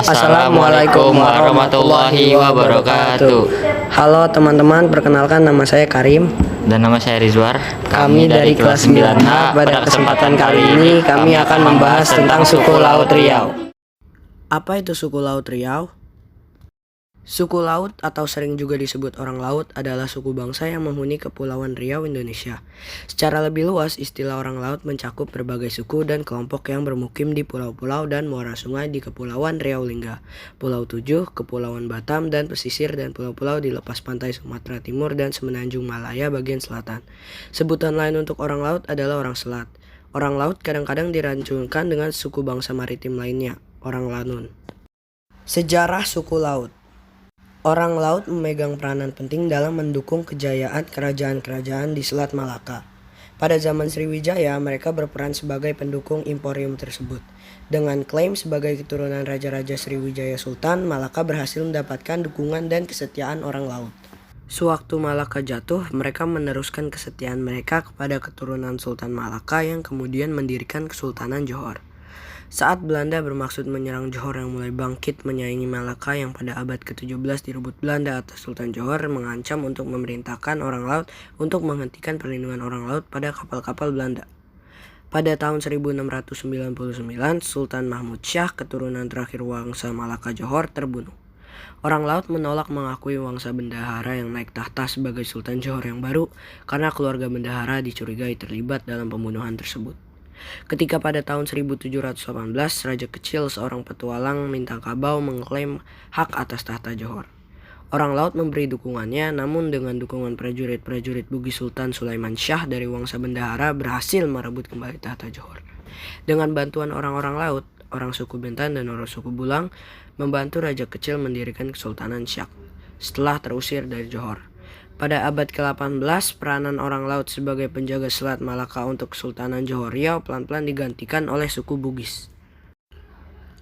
Assalamualaikum warahmatullahi wabarakatuh. Halo teman-teman, perkenalkan nama saya Karim. Dan nama saya Rizwar. Kami dari kelas 9H. Pada kesempatan kali ini kami akan membahas tentang suku Laut Riau. Apa itu suku Laut Riau? Suku Laut atau sering juga disebut orang laut adalah suku bangsa yang menghuni Kepulauan Riau, Indonesia. Secara lebih luas, istilah orang laut mencakup berbagai suku dan kelompok yang bermukim di pulau-pulau dan muara sungai di Kepulauan Riau Lingga, Pulau Tujuh, Kepulauan Batam dan pesisir dan pulau-pulau di lepas pantai Sumatera Timur dan Semenanjung Malaya bagian selatan. Sebutan lain untuk orang laut adalah orang selat. Orang laut kadang-kadang dirancungkan dengan suku bangsa maritim lainnya, orang Lanun. Sejarah suku laut. Orang laut memegang peranan penting dalam mendukung kejayaan kerajaan-kerajaan di Selat Malaka. Pada zaman Sriwijaya, mereka berperan sebagai pendukung emporium tersebut. Dengan klaim sebagai keturunan Raja-Raja Sriwijaya Sultan, Malaka berhasil mendapatkan dukungan dan kesetiaan orang laut. Sewaktu Malaka jatuh, mereka meneruskan kesetiaan mereka kepada keturunan Sultan Malaka yang kemudian mendirikan Kesultanan Johor. Saat Belanda bermaksud menyerang Johor yang mulai bangkit menyaingi Malaka yang pada abad ke-17 direbut Belanda atas Sultan Johor, mengancam untuk memerintahkan orang laut untuk menghentikan perlindungan orang laut pada kapal-kapal Belanda. Pada tahun 1699, Sultan Mahmud Syah, keturunan terakhir Wangsa Malaka Johor, terbunuh. Orang laut menolak mengakui Wangsa Bendahara yang naik tahta sebagai Sultan Johor yang baru karena keluarga Bendahara dicurigai terlibat dalam pembunuhan tersebut. Ketika pada tahun 1718, Raja Kecil, seorang petualang Minangkabau, mengklaim hak atas tahta Johor. Orang laut memberi dukungannya, namun dengan dukungan prajurit-prajurit Bugis Sultan Sulaiman Syah dari Wangsa Bendahara berhasil merebut kembali tahta Johor. Dengan bantuan orang-orang laut, orang suku Bintan dan orang suku Bulang membantu Raja Kecil mendirikan Kesultanan Syak setelah terusir dari Johor. Pada abad ke-18, peranan orang laut sebagai penjaga Selat Malaka untuk Kesultanan Johor Riau pelan-pelan digantikan oleh suku Bugis.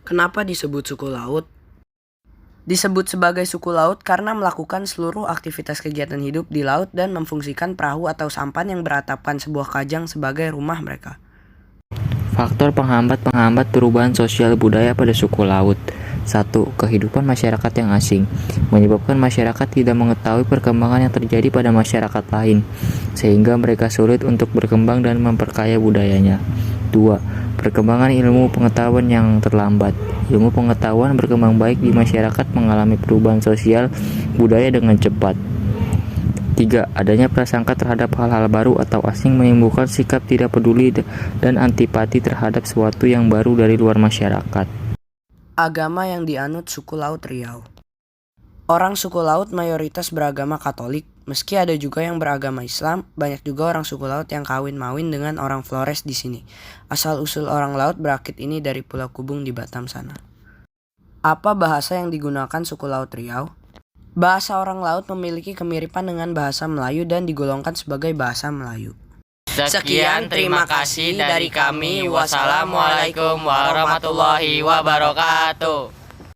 Kenapa disebut suku laut? Disebut sebagai suku laut karena melakukan seluruh aktivitas kegiatan hidup di laut dan memfungsikan perahu atau sampan yang beratapkan sebuah kajang sebagai rumah mereka. Faktor penghambat perubahan sosial budaya pada suku laut. 1. Kehidupan masyarakat yang asing menyebabkan masyarakat tidak mengetahui perkembangan yang terjadi pada masyarakat lain, sehingga mereka sulit untuk berkembang dan memperkaya budayanya. 2. Perkembangan ilmu pengetahuan yang terlambat. Ilmu pengetahuan berkembang baik di masyarakat mengalami perubahan sosial budaya dengan cepat. 3. Adanya prasangka terhadap hal-hal baru atau asing menimbulkan sikap tidak peduli dan antipati terhadap sesuatu yang baru dari luar masyarakat. Agama yang dianut suku Laut Riau. Orang suku laut mayoritas beragama Katolik, meski ada juga yang beragama Islam. Banyak juga orang suku laut yang kawin-mawin dengan orang Flores di sini. Asal-usul orang laut berakit ini dari Pulau Kubung di Batam sana. Apa bahasa yang digunakan suku Laut Riau? Bahasa orang laut memiliki kemiripan dengan bahasa Melayu dan digolongkan sebagai bahasa Melayu. Sekian, terima kasih dari kami. Wassalamualaikum warahmatullahi wabarakatuh.